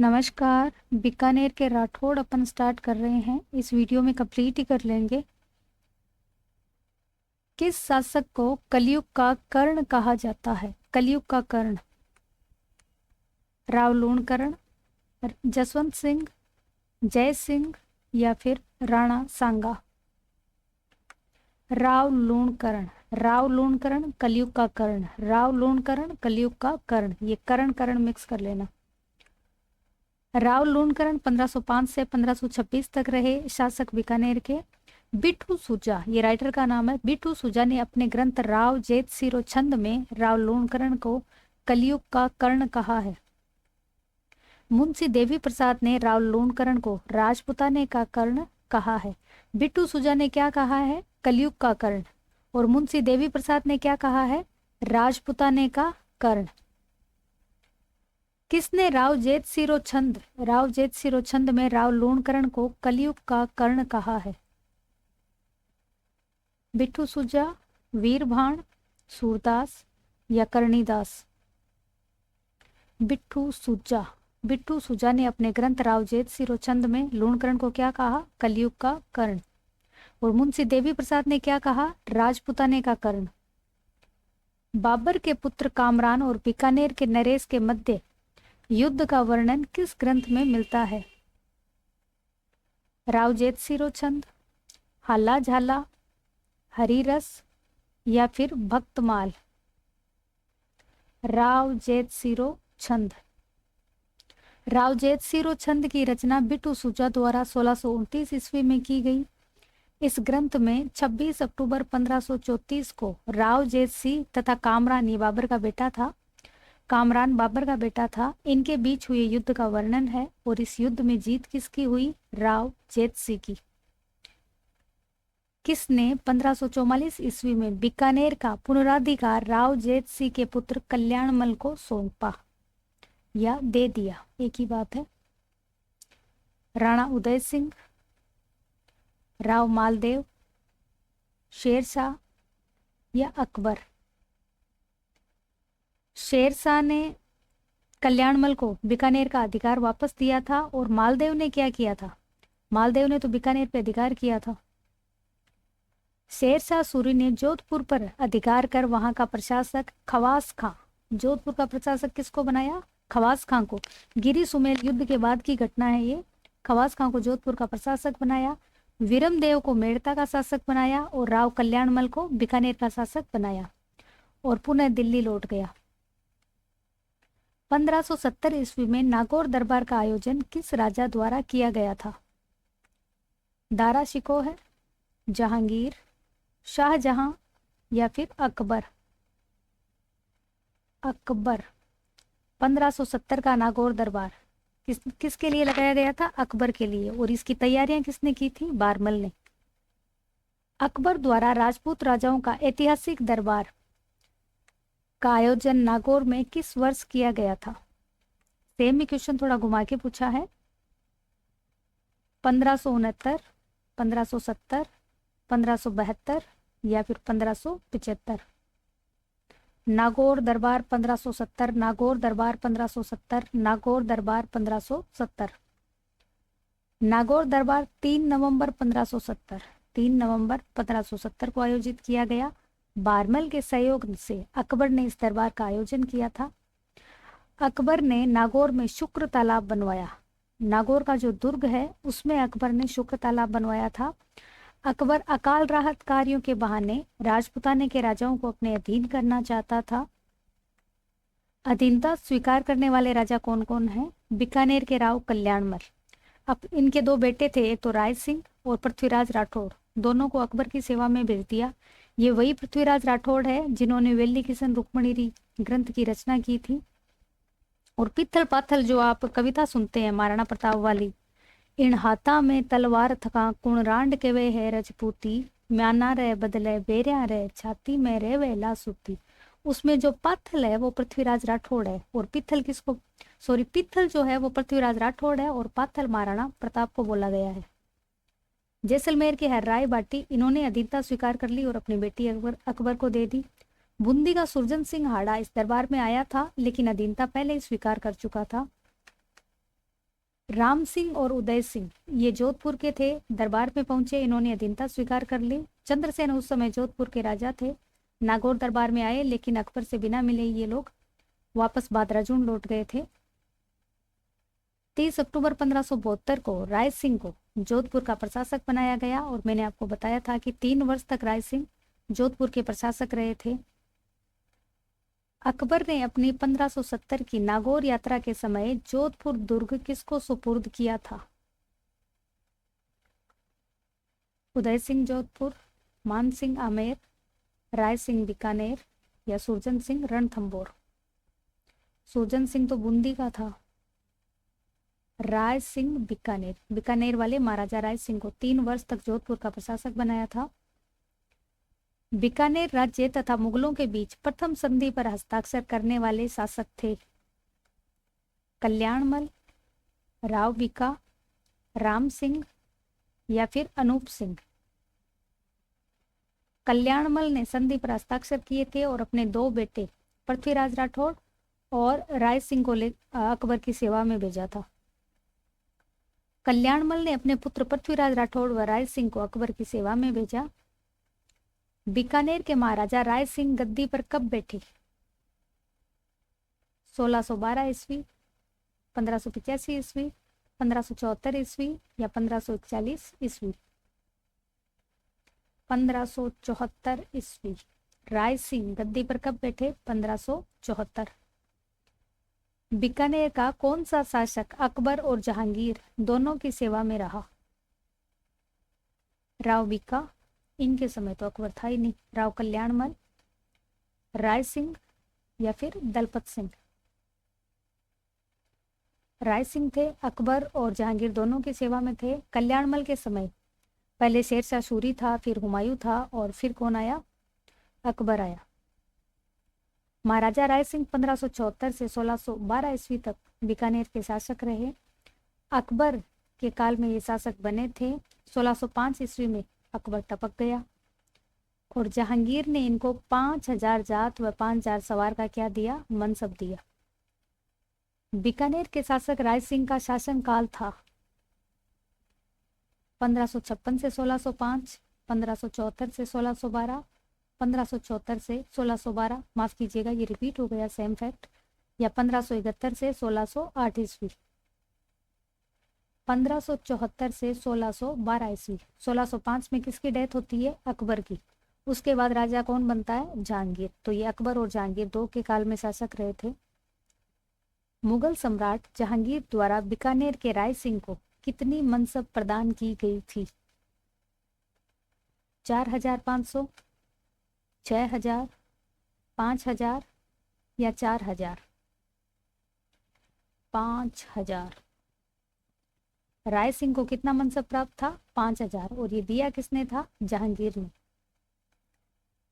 नमस्कार। बीकानेर के राठौड़ अपन स्टार्ट कर रहे हैं। इस वीडियो में कंप्लीट ही कर लेंगे। किस शासक को कलयुग का कर्ण कहा जाता है? कलयुग का कर्ण। राव लूणकरण, जसवंत सिंह, जय सिंह या फिर राणा सांगा। राव लूणकरण। राव लूणकरण कलयुग का कर्ण। राव लूणकरण कलयुग का कर्ण। ये कर्ण कर्ण मिक्स कर लेना। राव लूणकरण 1505 से 1526 तक रहे शासक बीकानेर के। बिट्ठू सुजा, ये राइटर का नाम है। बिट्ठू सुजा ने अपने ग्रंथ राव जेत सिरो छंद में राव लूणकरण को कलयुग का कर्ण कहा है। मुंशी देवी प्रसाद ने राव लूणकरण को राजपुताने का कर्ण कहा है। बिट्ठू सुजा ने क्या कहा है? कलयुग का कर्ण। और मुंशी देवी प्रसाद ने क्या कहा है? राजपुताने का कर्ण। किसने राव जेत सिरो छंद में राव लूणकरण को कलयुग का कर्ण कहा है? बिट्ठू सुजा, वीरभाण, सूरदास या करणीदास। बिट्ठू सुजा ने अपने ग्रंथ राव जेत सिरो छंद में लूणकरण को क्या कहा? कलयुग का कर्ण। और मुंशी देवी प्रसाद ने क्या कहा? राजपुताने का कर्ण। बाबर के पुत्र कामरान और बीकानेर के नरेश के मध्य युद्ध का वर्णन किस ग्रंथ में मिलता है? राव जेत सिरो छंद, हाला झाला, हरिरस या फिर भक्तमाल। राव जेत सिरो छंद। राव जेत सिरो छंद की रचना बिट्ठू सुजा द्वारा 1629 ईस्वी में की गई। इस ग्रंथ में 26 अक्टूबर 1534 को राव जेत सिंह तथा कामरान, ये बाबर का बेटा था, कामरान बाबर का बेटा था, इनके बीच हुए युद्ध का वर्णन है। और इस युद्ध में जीत किसकी हुई? राव जेत सिंह की। किसने 1544 ईस्वी में बीकानेर का पुनराधिकार राव जेत सिंह के पुत्र कल्याणमल को सौंपा या दे दिया? एक ही बात है। राणा उदय सिंह, राव मालदेव, शेरशाह या अकबर। शेरशाह ने कल्याणमल को बीकानेर का अधिकार वापस दिया था। और मालदेव ने क्या किया था? मालदेव ने तो बीकानेर पे अधिकार किया था। शेरशाह सूरी ने जोधपुर पर अधिकार कर वहां का प्रशासक खवास खां, जोधपुर का प्रशासक किसको बनाया? खवास खां को। गिरी सुमेल युद्ध के बाद की घटना है ये। खवास खां को जोधपुर का प्रशासक बनाया, विरमदेव को मेड़ता का शासक बनाया और राव कल्याणमल को बीकानेर का शासक बनाया और पुनः दिल्ली लौट गया। 1570 ईस्वी में नागौर दरबार का आयोजन किस राजा द्वारा किया गया था? दारा शिकोह है, जहांगीर, शाहजहां या फिर अकबर। अकबर। 1570 का नागौर दरबार किसके लिए लगाया गया था? अकबर के लिए। और इसकी तैयारियां किसने की थी? बारमल ने। अकबर द्वारा राजपूत राजाओं का ऐतिहासिक दरबार का आयोजन नागौर में किस वर्ष किया गया था? सेम ही क्वेश्चन थोड़ा घुमा के पूछा है। 1569, 1570, 1572 या फिर 1575। नागौर दरबार 1570, नागौर दरबार 1570, नागौर दरबार 1570। नागौर दरबार 3 नवंबर 1570, 3 नवंबर 1570 को आयोजित किया गया। बारमल के सहयोग से अकबर ने इस दरबार का आयोजन किया था। अकबर ने नागौर में शुक्र तालाब बनवाया। नागौर का जो दुर्ग है उसमें अकबर ने शुक्र तालाब बनवाया था। अकबर अकाल राहत कार्यों के बहाने राजपुताने के राजाओं को अपने अधीन करना चाहता था। अधीनता स्वीकार करने वाले राजा कौन कौन हैं? बीकानेर के राव कल्याणमल। अब इनके दो बेटे थे, एक तो राय सिंह और पृथ्वीराज राठौड़, दोनों को अकबर की सेवा में भेज दिया। ये वही पृथ्वीराज राठौड़ है जिन्होंने वेली किशन रुक्मणी ग्रंथ की रचना की थी। और पित्थल पाथल जो आप कविता सुनते हैं महाराणा प्रताप वाली, इन हाथा में तलवार थका कुण रांड के वे है रजपूती, म्याना रे बदले बेरिया रे छाती में रे वे लासूती। उसमें जो पाथल है वो पृथ्वीराज राठौड़ है और पित्थल जो है वो पृथ्वीराज राठौड़ है और पाथल महाराणा प्रताप को बोला गया है। जैसलमेर के है राय बाटी, इन्होंने अधीनता स्वीकार कर ली और अपनी बेटी अकबर को दे दी। बूंदी का सुरजन सिंह हाड़ा इस दरबार में आया था लेकिन अधीनता पहले ही स्वीकार कर चुका था। राम सिंह और उदय सिंह ये जोधपुर के थे। दरबार में पहुंचे, इन्होंने अधीनता स्वीकार कर ली। चंद्रसेन उस समय जोधपुर के राजा थे। नागौर दरबार में आए, लेकिन अकबर से बिना मिले ये लोग वापस बादराजून लौट गए थे। 30 अक्टूबर 1572 को राय सिंह को जोधपुर का प्रशासक बनाया गया, और मैंने आपको बताया था कि 3 वर्ष तक राय सिंह जोधपुर के प्रशासक रहे थे। अकबर ने अपनी 1570 की नागौर यात्रा के समय जोधपुर दुर्ग किसको सुपुर्द किया था? उदय सिंह जोधपुर, मान सिंह आमेर, राय सिंह बीकानेर या सुरजन सिंह रणथंभौर? सुरजन सिंह तो बूंदी का था। राय सिंह बीकानेर, बीकानेर वाले महाराजा राय सिंह को 3 वर्ष तक जोधपुर का प्रशासक बनाया था। बीकानेर राज्य तथा मुगलों के बीच प्रथम संधि पर हस्ताक्षर करने वाले शासक थे कल्याणमल, राव बीका, राम सिंह या फिर अनूप सिंह? कल्याणमल ने संधि पर हस्ताक्षर किए थे और अपने 2 बेटे पृथ्वीराज राठौड़ और राय सिंह को अकबर की सेवा में भेजा था। कल्याणमल ने अपने पुत्र पृथ्वीराज राठौड़ व राय सिंह को अकबर की सेवा में भेजा। बीकानेर के महाराजा राय सिंह गद्दी पर कब बैठे? 1612 ईस्वी, 1585 ईस्वी, 1574 ईस्वी या 1541 ईस्वी? 1574 ईस्वी। राय सिंह गद्दी पर कब बैठे? 1574। बीकानेर का कौन सा शासक अकबर और जहांगीर दोनों की सेवा में रहा? राव बीका, इनके समय तो अकबर था ही नहीं। राव कल्याणमल, राय सिंह या फिर दलपत सिंह? राय सिंह थे, अकबर और जहांगीर दोनों की सेवा में थे। कल्याणमल के समय पहले शेरशाह सूरी था, फिर हुमायूं था, और फिर कौन आया? अकबर आया। महाराजा राय सिंह 1574 से 1612 ईस्वी तक बीकानेर के शासक रहे। अकबर के काल में ये शासक बने थे। 1605 ईस्वी में अकबर टपक गया, और जहांगीर ने इनको 5000 जात व 5000 सवार का क्या दिया? मनसब दिया। बीकानेर के शासक राय सिंह का शासन काल था 1556 से 1605, 1574 से 1612, 1574 से 1612, माफ कीजिएगा ये रिपीट हो गया सेम फैक्ट, या 1571 से 1608 ईस्वी। 1574 से 1612 ईस्वी। 1605 में किसकी डेथ होती है? अकबर की। उसके बाद राजा कौन बनता है? जहांगीर। तो ये अकबर और जहांगीर 2 के काल में शासक रहे थे। मुगल सम्राट जहांगीर द्वारा बीकानेर के राय सिंह को कितनी मनसब प्रदान की गई थी? 4500, 6000, 5000 या 4000? 5000। राय सिंह को कितना मनसब प्राप्त था? 5000, और ये दिया किसने था? जहांगीर ने।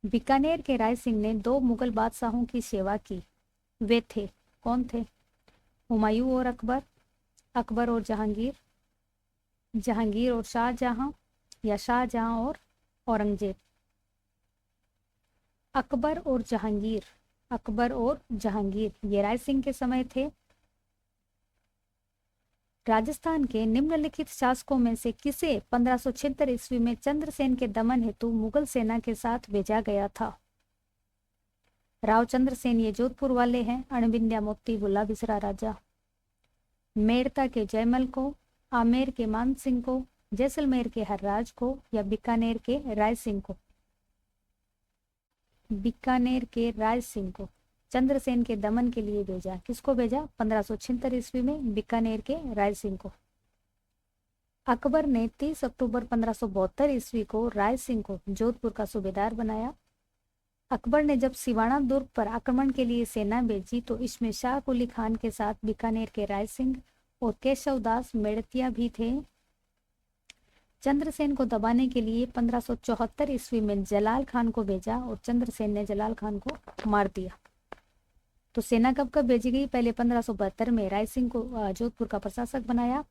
बीकानेर के राय सिंह ने 2 मुगल बादशाहों की सेवा की। वे थे, कौन थे? हुमायूं और अकबर, अकबर और जहांगीर, जहांगीर और शाहजहां या शाहजहां और औरंगजेब? अकबर और जहांगीर, अकबर और जहांगीर ये राय सिंह के समय थे। राजस्थान के निम्नलिखित शासकों में से किसे 1576 ईस्वी में चंद्रसेन के दमन हेतु मुगल सेना के साथ भेजा गया था? राव चंद्रसेन ये जोधपुर वाले हैं। अणबिंद्या मोती बुला बिसरा राजा। मेड़ता के जयमल को, आमेर के मान सिंह को, जैसलमेर के हरराज को या बीकानेर के राय सिंह को? बीकानेर के राय सिंह को चंद्रसेन के दमन के लिए भेजा। किसको भेजा? 1576 ईस्वी में बीकानेर के राय सिंह को। अकबर ने 30 अक्टूबर 1572 ईस्वी को राय सिंह को जोधपुर का सूबेदार बनाया। अकबर ने जब सिवाना दुर्ग पर आक्रमण के लिए सेना भेजी तो इसमें शाह कुली खान के साथ बीकानेर के राय सिंह और केशव दास मेड़तिया भी थे। चंद्रसेन को दबाने के लिए 1574 ईस्वी में जलाल खान को भेजा और चंद्रसेन ने जलाल खान को मार दिया। तो सेना कब कब भेजी गई? पहले 1572 में राय सिंह को जोधपुर का प्रशासक बनाया,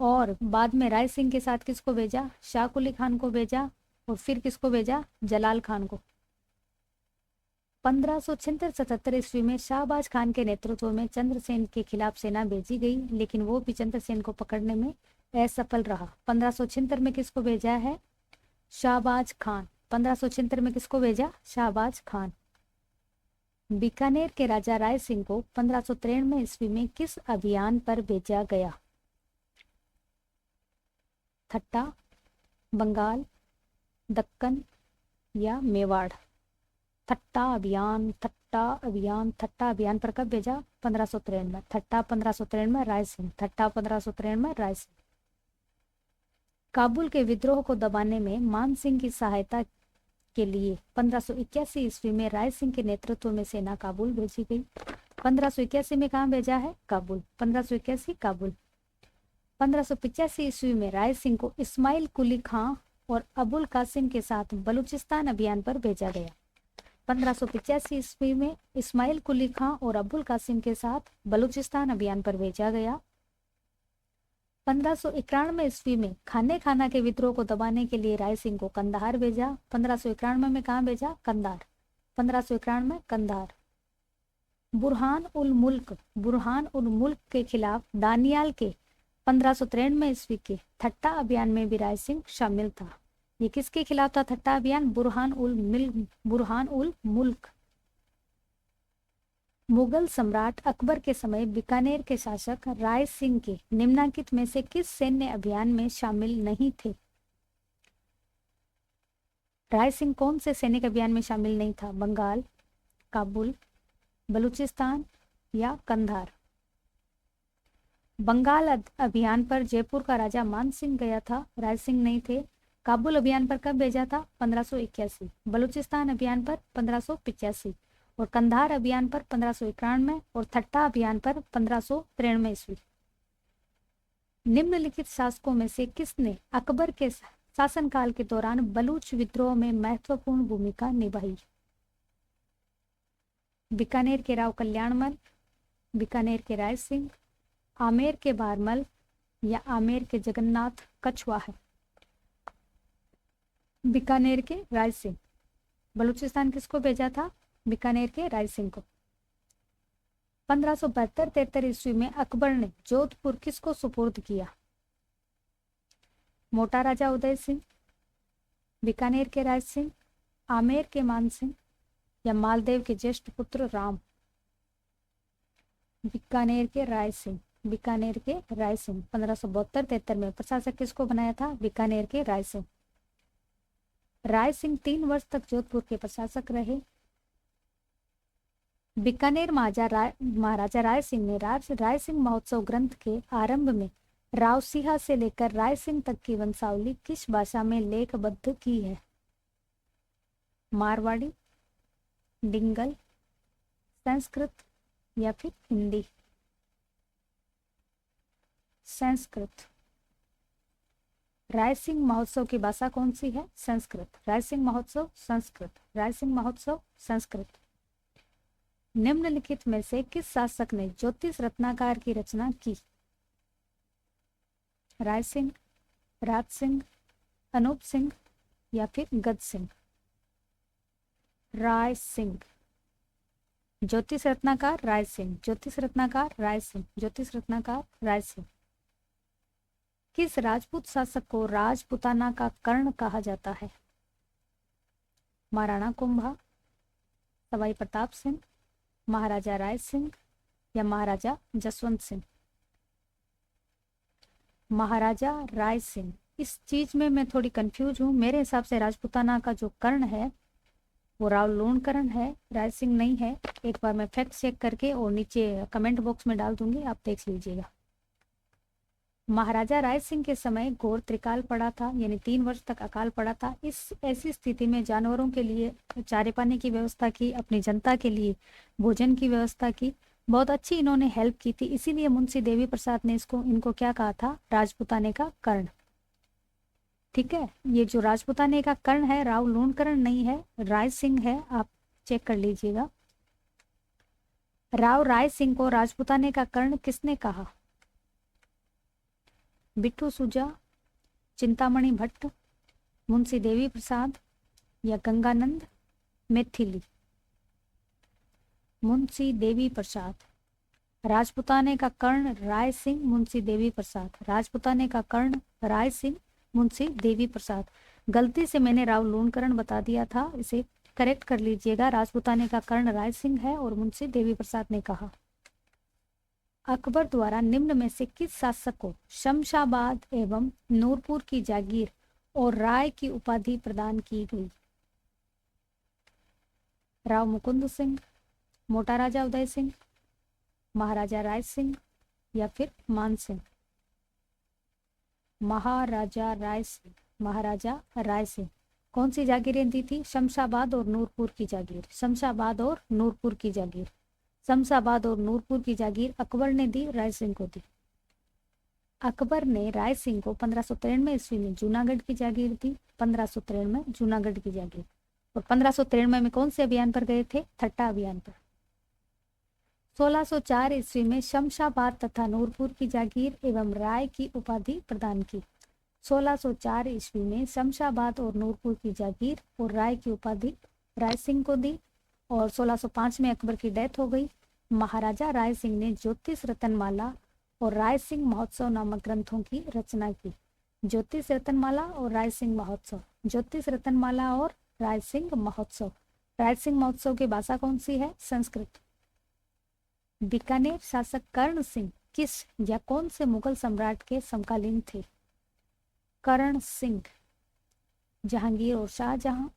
और बाद में राय सिंह के साथ किसको भेजा? शाह कुली खान को भेजा, और फिर किसको भेजा? जलाल खान को। 1576-77 ईस्वी में शाहबाज खान के नेतृत्व में चंद्रसेन के खिलाफ सेना भेजी गई, लेकिन वो भी चंद्रसेन को पकड़ने में असफल रहा। 1576 में किसको भेजा है? शाहबाज खान। 1576 में किसको भेजा? शाहबाज खान। बीकानेर के राजा राय सिंह को 1593 ईस्वी में किस अभियान पर भेजा गया? थट्टा, बंगाल, दक्कन या मेवाड़? थट्टा अभियान, थट्टा अभियान, थट्टा अभियान पर कब भेजा? 1593 में। थट्टा 1593 में राय सिंह। थट्टा 1593 में राय सिंह। काबुल के विद्रोह को दबाने में मान सिंह की सहायता के लिए 1581 ईस्वी में राय सिंह के नेतृत्व में सेना काबुल भेजी गई। 1581 में कहाँ भेजा है? काबुल। 1581 काबुल। 1585 ईस्वी में राय सिंह को इस्माइल कुली खां और अबुल कासिम के साथ बलूचिस्तान अभियान पर भेजा गया। 1585 ईस्वी में इस्माइल कुली खां और अबुल कासिम के साथ बलूचिस्तान अभियान पर भेजा गया। 1591 ईस्वी में खाने खाना के विद्रोह को दबाने के लिए राय सिंह को कंधार भेजा। 1591 में कहाँ भेजा? कंधार। 1591 में कंधार। बुरहान उल मुल्क के खिलाफ दानियाल के 1593 ईस्वी के थट्टा अभियान में भी राय सिंह शामिल था। ये किसके खिलाफ था थट्टा अभियान? बुरहान उल मुल्क। मुगल सम्राट अकबर के समय बीकानेर के शासक राय सिंह के निम्नलिखित में से किस सैन्य अभियान में शामिल नहीं थे? राय सिंह कौन से सैनिक अभियान में शामिल नहीं था? बंगाल, काबुल, बलूचिस्तान या कंधार? बंगाल अभियान पर जयपुर का राजा मान सिंह गया था, राय सिंह नहीं थे। काबुल अभियान पर कब भेजा था? 1581। बलूचिस्तान अभियान पर 1585 और कंधार अभियान पर 1591 और थट्टा अभियान पर 1593 ईस्वी। निम्नलिखित शासकों में से किसने अकबर के शासनकाल के दौरान बलूच विद्रोह में महत्वपूर्ण भूमिका निभाई? बीकानेर के राव कल्याणमल, बीकानेर के राय सिंह, आमेर के बारमल या आमेर के जगन्नाथ कछवाहा? बीकानेर के राय सिंह। बलूचिस्तान किसको भेजा था? बीकानेर के राय सिंह को। 1572-73 ईस्वी में अकबर ने जोधपुर किसको सुपुर्द किया? मोटा राजा उदय सिंह, बीकानेर के राय सिंह, आमेर के मान सिंह या मालदेव के ज्येष्ठ पुत्र राम? बीकानेर के राय सिंह। बीकानेर के राय सिंह 1572-73 में प्रशासक किसको बनाया था? बीकानेर के राय सिंह। राय सिंह 3 वर्ष तक जोधपुर के प्रशासक रहे। बीकानेर महाराजा राय सिंह ने राय सिंह महोत्सव ग्रंथ के आरंभ में रावसिहा से लेकर राय सिंह तक की वंशावली किस भाषा में लेखबद्ध की है? मारवाड़ी, डिंगल, संस्कृत या फिर हिंदी? संस्कृत। राय सिंह महोत्सव की भाषा कौन सी है? संस्कृत। राय सिंह महोत्सव संस्कृत। राय सिंह महोत्सव संस्कृत। निम्नलिखित में से किस शासक ने ज्योतिष रत्नाकर की रचना की? राय सिंह, राज सिंह, अनूप सिंह या फिर गद सिंह? राय सिंह। ज्योतिष रत्नाकर राय सिंह। ज्योतिष रत्नाकर राय सिंह। ज्योतिष रत्नाकर राय सिंह। किस राजपूत शासक को राजपुताना का कर्ण कहा जाता है? महाराणा कुंभा, सवाई प्रताप सिंह, महाराजा राय सिंह या महाराजा जसवंत सिंह? महाराजा राय सिंह। इस चीज में मैं थोड़ी कंफ्यूज हूँ। मेरे हिसाब से राजपुताना का जो कर्ण है वो राव लोणकरण है, राय सिंह नहीं है। एक बार मैं फैक्ट चेक करके और नीचे कमेंट बॉक्स में डाल दूंगी, आप देख लीजिएगा। महाराजा राय सिंह के समय घोर त्रिकाल पड़ा था, यानी 3 वर्ष तक अकाल पड़ा था। इस ऐसी स्थिति में जानवरों के लिए चारे पानी की व्यवस्था की, अपनी जनता के लिए भोजन की व्यवस्था की, बहुत अच्छी इन्होंने हेल्प की थी। इसीलिए मुंशी देवी प्रसाद ने इनको क्या कहा था? राजपुताने का कर्ण। ठीक है, ये जो राजपुताने का कर्ण है राव लोणकरण नहीं है, राय सिंह है, आप चेक कर लीजिएगा। राव राय सिंह को राजपुताने का कर्ण किसने कहा? बिट्टू सुजा, चिंतामणि भट्ट, मुंशी देवी प्रसाद या गंगानंद मैथिली? मुंशी देवी प्रसाद। राजपुताने का कर्ण राय सिंह मुंशी देवी प्रसाद। राजपुताने का कर्ण राय सिंह मुंशी देवी प्रसाद। गलती से मैंने राव लूणकरण बता दिया था, इसे करेक्ट कर लीजिएगा। राजपुताने का कर्ण राय सिंह है और मुंशी देवी प्रसाद ने कहा। अकबर द्वारा निम्न में से किस शासक को शमशाबाद एवं नूरपुर की जागीर और राय की उपाधि प्रदान की गई? राव मुकुंद सिंह, मोटा राजा उदय सिंह, महाराजा राय सिंह या फिर मान सिंह? महाराजा राय सिंह। महाराजा राय सिंह। कौन सी जागीरें दी थी? शमशाबाद और नूरपुर की जागीर। शमशाबाद और नूरपुर की जागीर। शमशाबाद और नूरपुर की जागीर अकबर ने दी, राय सिंह को दी। अकबर ने राय सिंह को 1593 ईस्वी में जूनागढ़ की जागीर दी। 1593 में जूनागढ़ की जागीर। और 1593 में कौन से अभियान पर गए थे? थट्टा अभियान पर। 1604 ईस्वी में शमशाबाद तथा नूरपुर की जागीर एवं राय की उपाधि प्रदान की। 1604 ईस्वी में शमशाबाद और नूरपुर की जागीर और राय की उपाधि राय सिंह को दी। और 1605 में अकबर की डेथ हो गई। महाराजा राय सिंह ने ज्योतिष रतनमाला और राय सिंह महोत्सव नामक ग्रंथों की रचना की। ज्योतिष रतनमाला और राय सिंह महोत्सव। ज्योतिष रतनमाला और राय सिंह महोत्सव। राय सिंह महोत्सव की भाषा कौन सी है? संस्कृत। बीकानेर शासक कर्ण सिंह किस या कौन से मुगल सम्राट के समकालीन थे? कर्ण सिंह। जहांगीर और शाहजहां,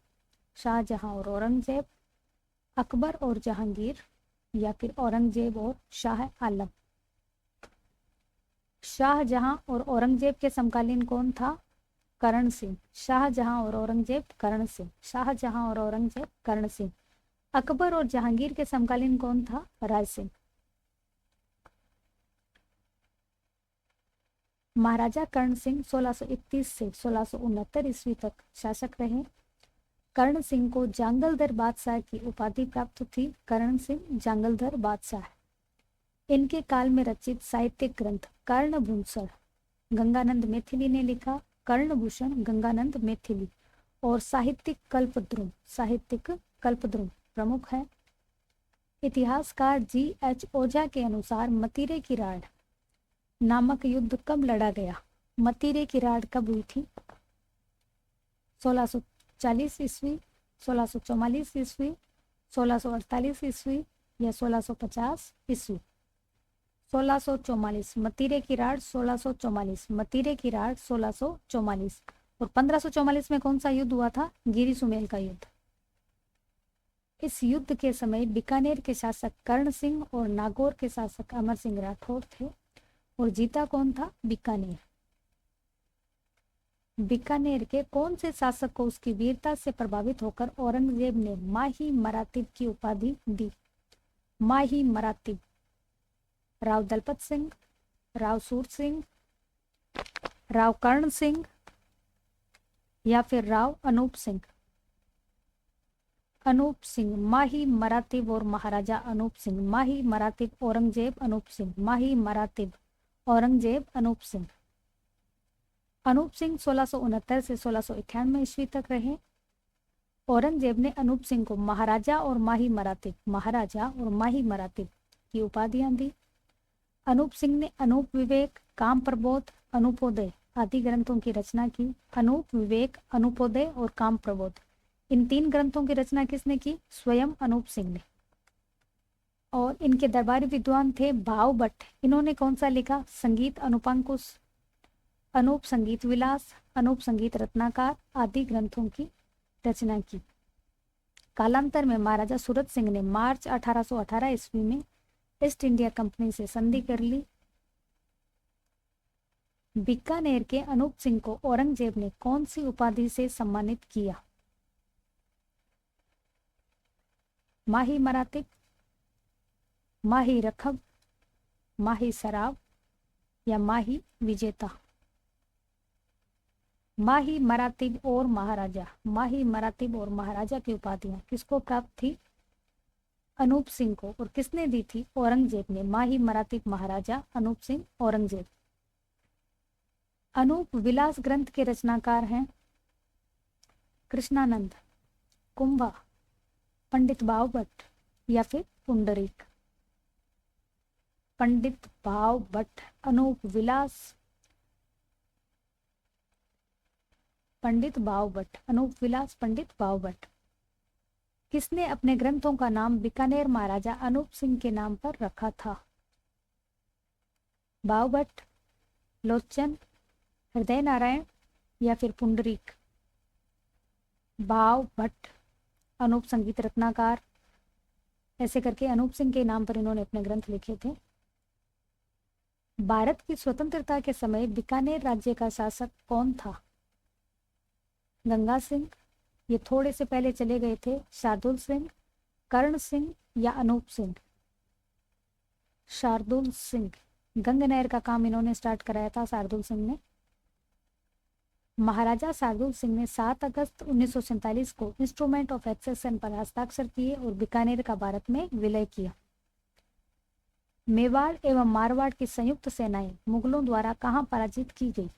शाहजहां और औरंगजेब, अकबर और जहांगीर या फिर औरंगजेब और शाह आलम? शाहजहां और औरंगजेब के समकालीन कौन था? कर्ण सिंह। शाहजहां और औरंगजेब, कर्ण सिंह। शाहजहां और औरंगजेब, कर्ण सिंह। अकबर और जहांगीर के समकालीन कौन था? राय सिंह। महाराजा कर्ण सिंह 1631 से 1669 ईस्वी तक शासक रहे। कर्ण सिंह को जांगलधर बादशाह की उपाधि प्राप्त थी। कर्ण सिंह जांगलधर बादशाह। इनके काल में रचित साहित्यिक ग्रंथ कर्णभूषण गंगानंद मैथिली ने लिखा। कर्णभूषण गंगानंद मैथिली। और साहित्यिक कल्पद्रुम प्रमुख है। इतिहासकार G.H. ओझा के अनुसार मतीरे की राड़ नामक युद्ध कब लड़ा गया? मतीरे की राड़ कब हुई थी? 1640 ईस्वी, 1644 ईस्वी, 1648 ईस्वी या 1650 ईस्वी? 1644। मतीरे की राड़ 1644। मतीरे की राड़ 1644। और 1544 में कौन सा युद्ध हुआ था? गिरी सुमेल का युद्ध। इस युद्ध के समय बीकानेर के शासक कर्ण सिंह और नागौर के शासक अमर सिंह राठौर थे। और जीता कौन था? बीकानेर। बीकानेर के कौन से शासक को उसकी वीरता से प्रभावित होकर औरंगजेब ने माही मरातिब की उपाधि दी? माही मरातिब। राव दलपत सिंह, राव सूर सिंह, राव कर्ण सिंह या फिर राव अनूप सिंह? अनूप सिंह। माही मरातिब और महाराजा अनूप सिंह। माही मरातिब औरंगजेब अनूप सिंह। माही मरातिब औरंगजेब अनूप सिंह। अनूप सिंह 1669 से 1698 ईस्वी तक रहे। औरंगजेब ने अनूप सिंह को महाराजा और माही मरातिब की उपाधियां दी। अनूप सिंह ने अनूप विवेक, काम प्रबोध, अनुपोदय आदि ग्रंथों की रचना की। अनूप विवेक, अनुपोदय और काम प्रबोध, इन 3 ग्रंथों की रचना किसने की? स्वयं अनूप सिंह ने। और इनके दरबारी विद्वान थे भाव भट्ट। इन्होंने कौन सा लिखा? संगीत अनुपांकुश, अनूप संगीत विलास, अनूप संगीत रत्नाकार आदि ग्रंथों की रचना की। कालांतर में महाराजा सूरत सिंह ने मार्च 1818 ईस्वी में ईस्ट इंडिया कंपनी से संधि कर ली। बीकानेर के अनूप सिंह को औरंगजेब ने कौन सी उपाधि से सम्मानित किया? माही मरातिब, माही रखब, माही सराब या माही विजेता? माही मरातिब और महाराजा। माही मरातिब और महाराजा की उपाधियां किसको प्राप्त थी? अनूप सिंह को। और किसने दी थी? औरंगजेब ने। माही मरातिब महाराजा, अनूप सिंह औरंगजेब। अनूप विलास ग्रंथ के रचनाकार हैं कृष्णानंद, कुंभा, पंडित भाव भट्ट या फिर पुंडरीक। पंडित भाव भट्ट, अनूप विलास, पंडित भाव भट्ट, अनूप विलास, पंडित भाव भट्ट। किसने अपने ग्रंथों का नाम बीकानेर महाराजा अनूप सिंह के नाम पर रखा था? भाव भट्ट, लोचन, हृदय नारायण या फिर पुंडरीक? भाव भट्ट, अनूप संगीत रत्नाकार, ऐसे करके अनूप सिंह के नाम पर इन्होंने अपने ग्रंथ लिखे थे। भारत की स्वतंत्रता के समय बीकानेर राज्य का शासक कौन था? गंगा सिंह, ये थोड़े से पहले चले गए थे, शार्दुल सिंह, कर्ण सिंह या अनूप सिंह? शार्दुल सिंह। गंग नहर का काम इन्होंने स्टार्ट कराया था शार्दुल सिंह ने। महाराजा शार्दुल सिंह ने 7 अगस्त 1947 को इंस्ट्रूमेंट ऑफ एक्सेशन पर हस्ताक्षर किए और बीकानेर का भारत में विलय किया। मेवाड़ एवं मारवाड़ की संयुक्त सेनाएं मुगलों द्वारा कहां पराजित की गई?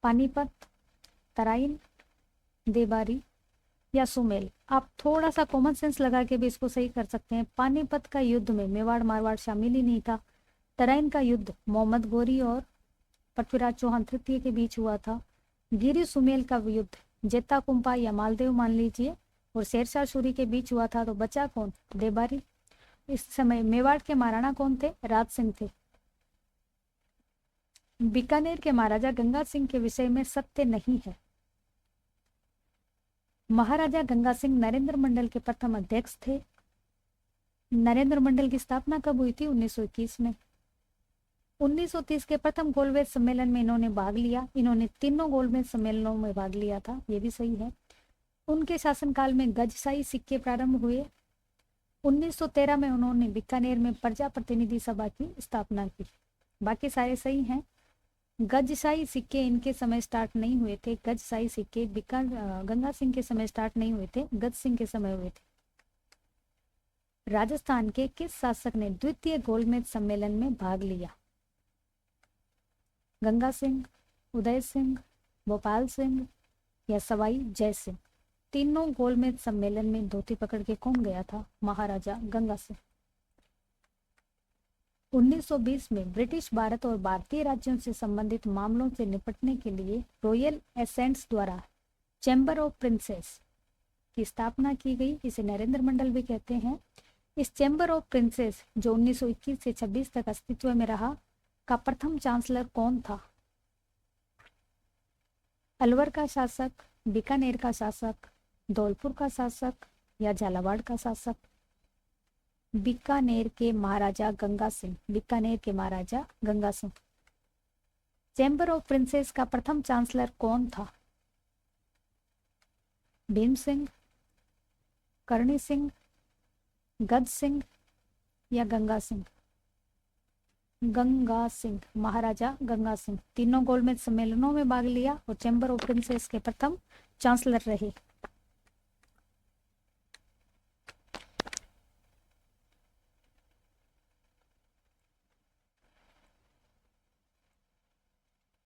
पानीपत, तराइन, देबारी या सुमेल? आप थोड़ा सा कॉमन सेंस लगा के भी इसको सही कर सकते हैं। पानीपत का युद्ध में मेवाड़ मारवाड़ शामिल ही नहीं था। तराइन का युद्ध मोहम्मद गोरी और पृथ्वीराज चौहान तृतीय के बीच हुआ था। गिरी सुमेल का युद्ध जेता कुंपा या मालदेव मान लीजिए और शेरशाह सूरी के बीच हुआ था। तो बचा कौन? देबारी। इस समय मेवाड़ के महाराणा कौन थे? राज सिंह थे। बीकानेर के महाराजा गंगा सिंह के विषय में सत्य नहीं है। महाराजा गंगा सिंह नरेंद्र मंडल के प्रथम अध्यक्ष थे। नरेंद्र मंडल की स्थापना कब हुई थी? 1921 में। 1930 के प्रथम गोलमेज सम्मेलन में इन्होंने भाग लिया। इन्होंने तीनों गोलमेज सम्मेलनों में भाग लिया था, ये भी सही है। उनके शासनकाल में गजशाही सिक्के प्रारंभ हुए। 1913 में उन्होंने बीकानेर में प्रजा प्रतिनिधि सभा की स्थापना की। बाकी सारे सही हैं। गजशाही सिक्के इनके समय स्टार्ट नहीं हुए थे। गजशाही सिक्के गंगा सिंह के समय स्टार्ट नहीं हुए थे, गज सिंह के समय हुए थे। राजस्थान के किस शासक ने द्वितीय गोलमेज सम्मेलन में भाग लिया? गंगा सिंह, उदय सिंह, भोपाल सिंह या सवाई जय सिंह? तीनों गोलमेज सम्मेलन में धोती पकड़ के कौन गया था? महाराजा गंगा सिंह। 1920 में ब्रिटिश भारत और भारतीय राज्यों से संबंधित मामलों से निपटने के लिए रॉयल एसेंट्स द्वारा चैम्बर ऑफ प्रिंसेस की स्थापना की गई। इसे नरेंद्र मंडल भी कहते हैं। इस चैम्बर ऑफ प्रिंसेस जो 1921 से 26 तक अस्तित्व में रहा का प्रथम चांसलर कौन था? अलवर का शासक, बीकानेर का शासक, धौलपुर का शासक या झालावाड़ का शासक? बीकानेर के महाराजा गंगा सिंह। बीकानेर के महाराजा Ganga Singh. Chamber of princes का प्रथम चांसलर कौन था? भीम सिंह, करणी सिंह, गज सिंह या गंगा सिंह? गंगा सिंह, महाराजा गंगा सिंह। तीनों गोलमेज सम्मेलनों में भाग लिया और चैम्बर ऑफ प्रिंसेस के प्रथम चांसलर रहे।